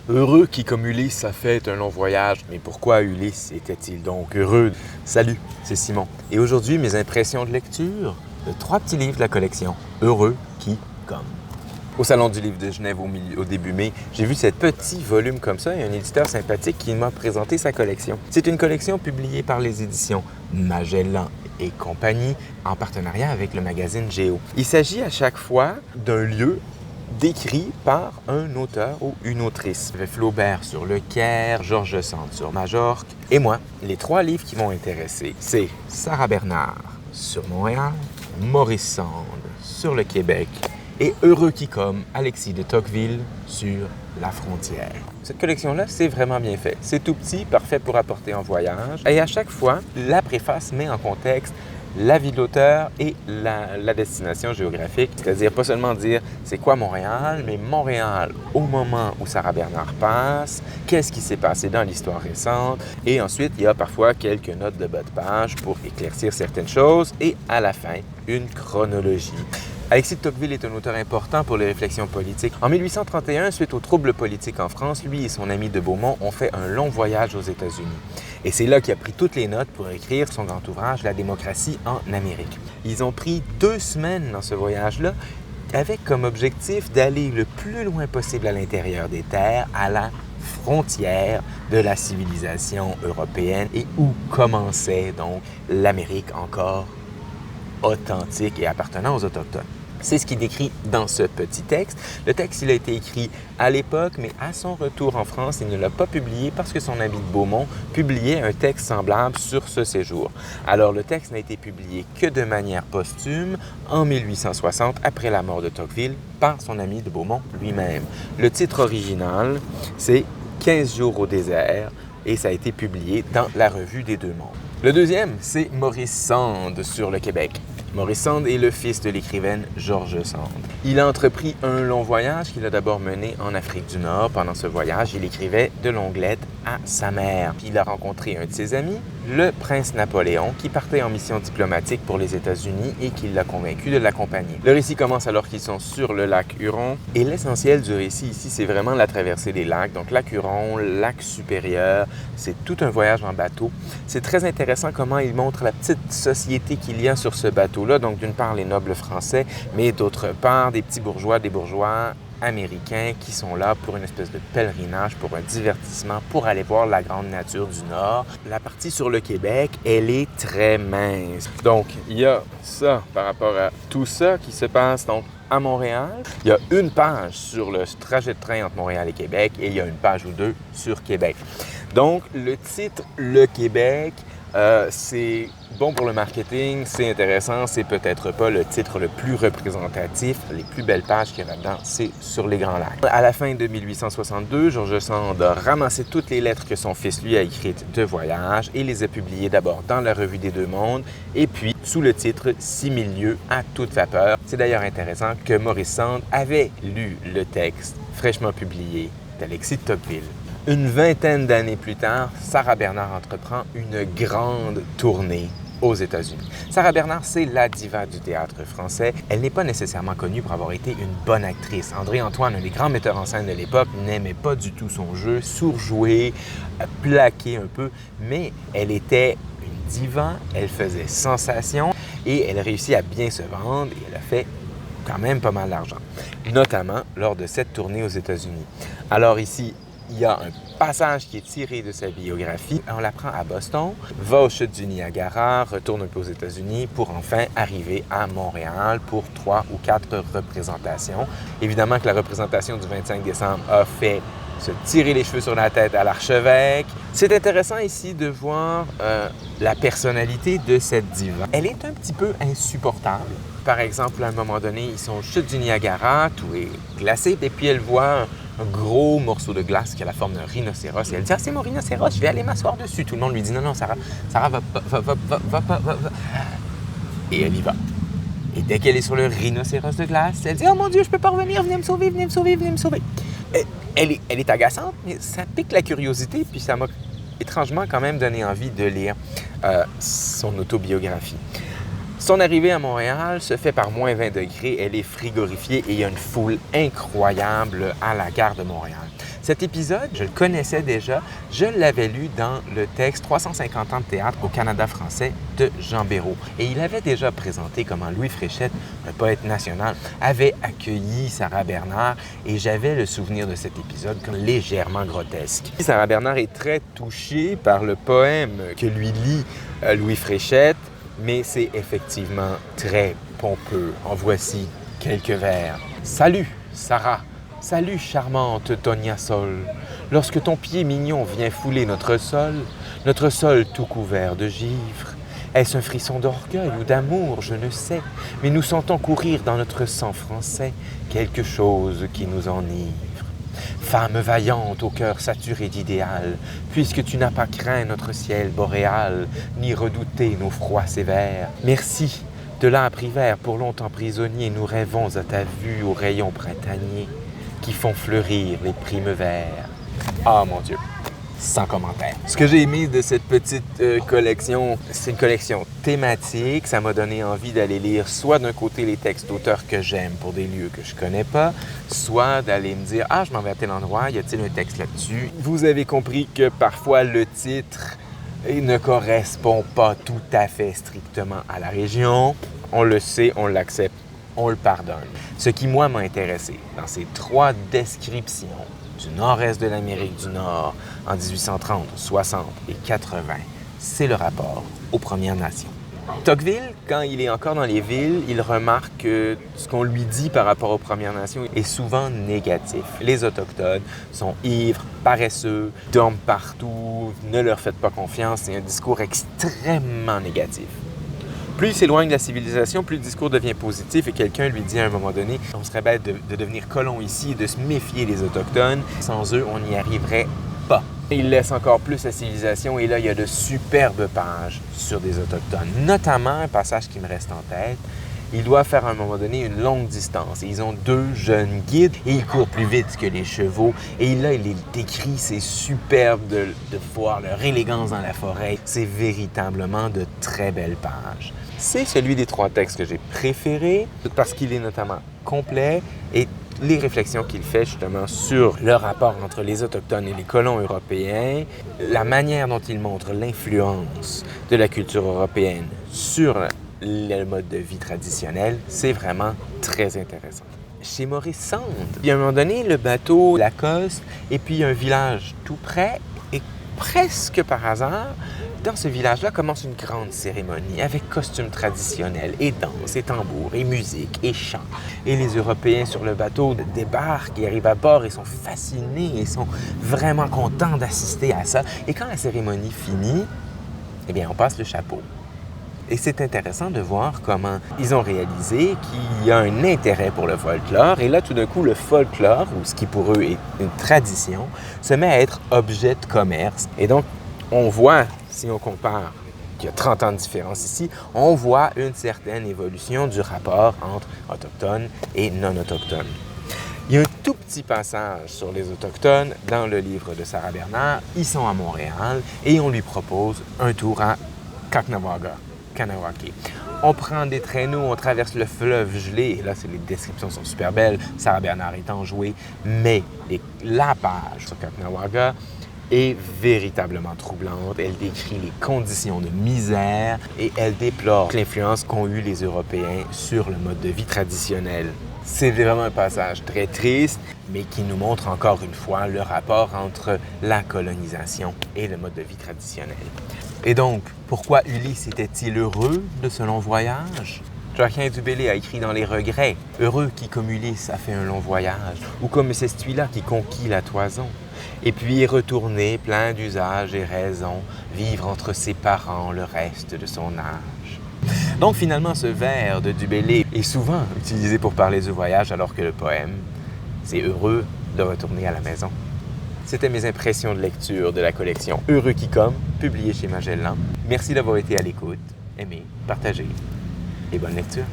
Heureux qui, comme Ulysse, a fait un long voyage. Mais pourquoi Ulysse était-il donc heureux? Salut, c'est Simon. Et aujourd'hui, mes impressions de lecture de 3 petits livres de la collection Heureux qui, comme. Au Salon du Livre de Genève au début mai, j'ai vu ce petit volume comme ça et un éditeur sympathique qui m'a présenté sa collection. C'est une collection publiée par les éditions Magellan et compagnie en partenariat avec le magazine Géo. Il s'agit à chaque fois d'un lieu décrit par un auteur ou une autrice. Flaubert sur le Caire, George Sand sur Majorque. Et moi, les 3 livres qui m'ont intéressé, c'est Sarah Bernard sur Montréal, Maurice Sand sur le Québec et Heureux qui comme Alexis de Tocqueville sur la frontière. Cette collection-là, c'est vraiment bien fait. C'est tout petit, parfait pour apporter en voyage. Et à chaque fois, la préface met en contexte la vie de l'auteur et la destination géographique. C'est-à-dire pas seulement dire c'est quoi Montréal, mais Montréal au moment où Sarah Bernard passe, qu'est-ce qui s'est passé dans l'histoire récente. Et ensuite, il y a parfois quelques notes de bas de page pour éclaircir certaines choses. Et à la fin, une chronologie. Alexis de Tocqueville est un auteur important pour les réflexions politiques. En 1831, suite aux troubles politiques en France, lui et son ami de Beaumont ont fait un long voyage aux États-Unis. Et c'est là qu'il a pris toutes les notes pour écrire son grand ouvrage « La démocratie en Amérique ». Ils ont pris 2 semaines dans ce voyage-là, avec comme objectif d'aller le plus loin possible à l'intérieur des terres, à la frontière de la civilisation européenne et où commençait donc l'Amérique encore authentique et appartenant aux Autochtones. C'est ce qu'il décrit dans ce petit texte. Le texte, il a été écrit à l'époque, mais à son retour en France, il ne l'a pas publié parce que son ami de Beaumont publiait un texte semblable sur ce séjour. Alors, le texte n'a été publié que de manière posthume en 1860, après la mort de Tocqueville, par son ami de Beaumont lui-même. Le titre original, c'est « 15 jours au désert » et ça a été publié dans la Revue des Deux Mondes. Le deuxième, c'est Maurice Sand sur le Québec. Maurice Sand est le fils de l'écrivaine George Sand. Il a entrepris un long voyage qu'il a d'abord mené en Afrique du Nord. Pendant ce voyage, il écrivait de longues lettres à sa mère. Puis il a rencontré un de ses amis, le prince Napoléon, qui partait en mission diplomatique pour les États-Unis et qui l'a convaincu de l'accompagner. Le récit commence alors qu'ils sont sur le lac Huron. Et l'essentiel du récit ici, c'est vraiment la traversée des lacs. Donc lac Huron, lac supérieur, c'est tout un voyage en bateau. C'est très intéressant comment il montre la petite société qu'il y a sur ce bateau-là. Donc d'une part les nobles français, mais d'autre part des petits bourgeois, des bourgeois américains qui sont là pour une espèce de pèlerinage, pour un divertissement, pour aller voir la grande nature du Nord. La partie sur le Québec, elle est très mince. Donc, il y a ça par rapport à tout ça qui se passe donc à Montréal. Il y a une page sur le trajet de train entre Montréal et Québec et il y a une page ou 2 sur Québec. Donc, le titre « Le Québec », c'est bon pour le marketing, c'est intéressant, c'est peut-être pas le titre le plus représentatif. Les plus belles pages qu'il y a là-dedans, c'est sur les Grands Lacs. À la fin de 1862, George Sand a ramassé toutes les lettres que son fils lui a écrites de voyage et les a publiées d'abord dans la Revue des Deux Mondes et puis sous le titre « 6000 lieues à toute vapeur ». C'est d'ailleurs intéressant que Maurice Sand avait lu le texte fraîchement publié d'Alexis de Tocqueville. Une vingtaine d'années plus tard, Sarah Bernard entreprend une grande tournée aux États-Unis. Sarah Bernard, c'est la diva du théâtre français. Elle n'est pas nécessairement connue pour avoir été une bonne actrice. André-Antoine, un des grands metteurs en scène de l'époque, n'aimait pas du tout son jeu, surjoué, plaqué un peu, mais elle était une diva, elle faisait sensation et elle réussit à bien se vendre et elle a fait quand même pas mal d'argent, notamment lors de cette tournée aux États-Unis. Alors ici, il y a un passage qui est tiré de sa biographie. On l'apprend à Boston, va aux chutes du Niagara, retourne un peu aux États-Unis pour enfin arriver à Montréal pour 3 ou 4 représentations. Évidemment que la représentation du 25 décembre a fait se tirer les cheveux sur la tête à l'archevêque. C'est intéressant ici de voir la personnalité de cette diva. Elle est un petit peu insupportable. Par exemple, à un moment donné, ils sont aux chutes du Niagara, tout est glacé, et puis elle voit un gros morceau de glace qui a la forme d'un rhinocéros. Et elle dit « Ah, c'est mon rhinocéros, je vais aller m'asseoir dessus. » Tout le monde lui dit « Non, non, Sarah, va. » Et elle y va. Et dès qu'elle est sur le rhinocéros de glace, elle dit « Oh mon Dieu, je peux pas revenir, venez me sauver, venez me sauver, venez me sauver. » Elle est agaçante, mais ça pique la curiosité, puis ça m'a étrangement quand même donné envie de lire son autobiographie. Son arrivée à Montréal se fait par moins 20 degrés. Elle est frigorifiée et il y a une foule incroyable à la gare de Montréal. Cet épisode, je le connaissais déjà, je l'avais lu dans le texte 350 ans de théâtre au Canada français de Jean Béraud. Et il avait déjà présenté comment Louis Fréchette, un poète national, avait accueilli Sarah Bernard et j'avais le souvenir de cet épisode comme légèrement grotesque. Sarah Bernard est très touchée par le poème que lui lit Louis Fréchette, mais c'est effectivement très pompeux. En voici quelques vers. Salut, Sarah! Salut, charmante Tonia Sol! Lorsque ton pied mignon vient fouler notre sol tout couvert de givre, est-ce un frisson d'orgueil ou d'amour, je ne sais, mais nous sentons courir dans notre sang français quelque chose qui nous enivre. Femme vaillante au cœur saturé d'idéal, puisque tu n'as pas craint notre ciel boréal, ni redouté nos froids sévères. Merci, de l'âpre hiver pour longtemps prisonnier, nous rêvons à ta vue aux rayons printaniers qui font fleurir les primes verts. Ah mon Dieu, sans commentaire. Ce que j'ai aimé de cette petite collection, c'est une collection thématique. Ça m'a donné envie d'aller lire soit d'un côté les textes d'auteurs que j'aime pour des lieux que je connais pas, soit d'aller me dire « Ah, je m'en vais à tel endroit, y a-t-il un texte là-dessus? » Vous avez compris que parfois le titre ne correspond pas tout à fait strictement à la région. On le sait, on l'accepte, on le pardonne. Ce qui, moi, m'a intéressé dans ces 3 descriptions du nord-est de l'Amérique du Nord en 1830, 60 et 80, c'est le rapport aux Premières Nations. Tocqueville, quand il est encore dans les villes, il remarque que ce qu'on lui dit par rapport aux Premières Nations est souvent négatif. Les Autochtones sont ivres, paresseux, dorment partout, ne leur faites pas confiance. C'est un discours extrêmement négatif. Plus il s'éloigne de la civilisation, plus le discours devient positif et quelqu'un lui dit à un moment donné « On serait bête de devenir colon ici et de se méfier des Autochtones. Sans eux, on n'y arriverait pas. » Il laisse encore plus la civilisation et là, il y a de superbes pages sur des Autochtones. Notamment, un passage qui me reste en tête, ils doivent faire à un moment donné une longue distance. Et ils ont 2 jeunes guides et ils courent plus vite que les chevaux. Et là, il les décrit, c'est superbe de voir leur élégance dans la forêt. C'est véritablement de très belles pages. C'est celui des 3 textes que j'ai préférés parce qu'il est notamment complet et les réflexions qu'il fait justement sur le rapport entre les Autochtones et les colons européens, la manière dont il montre l'influence de la culture européenne sur le mode de vie traditionnel, c'est vraiment très intéressant. Chez Maurice Sand, il y a un moment donné, le bateau l'accoste et puis il y a un village tout près et presque par hasard, dans ce village-là commence une grande cérémonie avec costumes traditionnels et danse et tambours et musique et chants. Et les Européens sur le bateau débarquent et arrivent à bord et sont fascinés et sont vraiment contents d'assister à ça. Et quand la cérémonie finit, eh bien, on passe le chapeau. Et c'est intéressant de voir comment ils ont réalisé qu'il y a un intérêt pour le folklore. Et là, tout d'un coup, le folklore, ou ce qui pour eux est une tradition, se met à être objet de commerce. Et donc, on voit, si on compare, qu'il y a 30 ans de différence ici, on voit une certaine évolution du rapport entre autochtones et non-autochtones. Il y a un tout petit passage sur les Autochtones dans le livre de Sarah Bernard. Ils sont à Montréal et on lui propose un tour à Kahnawake. On prend des traîneaux, on traverse le fleuve gelé, et là, les descriptions sont super belles, Sarah Bernard est enjouée, mais la page sur Kahnawake est véritablement troublante. Elle décrit les conditions de misère et elle déplore l'influence qu'ont eu les Européens sur le mode de vie traditionnel. C'est vraiment un passage très triste, mais qui nous montre encore une fois le rapport entre la colonisation et le mode de vie traditionnel. Et donc, pourquoi Ulysse était-il heureux de ce long voyage? Joachim du Bellay a écrit dans Les Regrets, « Heureux qui comme Ulysse a fait un long voyage, ou comme Sestuila qui conquit la toison, et puis est retourné plein d'usages et raisons, vivre entre ses parents le reste de son âge. » Donc finalement, ce vers de Du Bellay est souvent utilisé pour parler du voyage, alors que le poème, c'est heureux de retourner à la maison. C'était mes impressions de lecture de la collection Heureux qui comme, publiée chez Magellan. Merci d'avoir été à l'écoute. Aimez, partagez et bonne lecture.